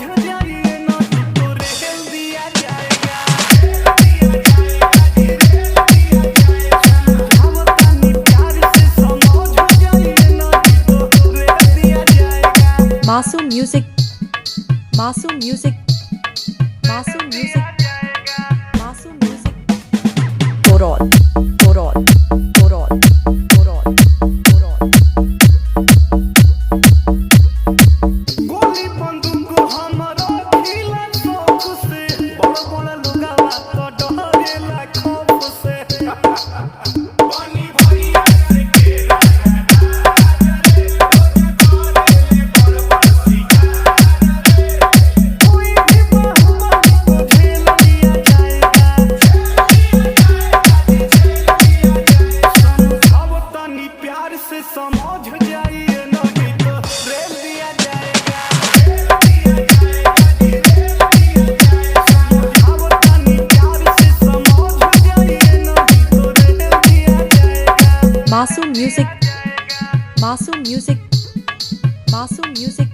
जाइए ना तो रेल दिया जाएगा। समझावतानी प्यार से समझ जाइए ना तो रेल दिया जाएगा। Masoom Music, Masoom Music, Masoom Music, Masoom Music. Torol, Torol, Torol, Torol, Torol. गोली बंदूक हमारा खिला शौक से, बड़ा बड़ा लोगवा तो डरेला खौफ से। पानी भैया से केरा कोई भी बाहुबली को झेल लिया जाएगा। समझावतानी प्यार से समझ जाइए नहीं तो रेल दिया जाएगा। समझावतानी प्यार से समझ जाइए नहीं तो रेल दिया जाएगा। Masoom Music, Masoom Music, Masoom Music.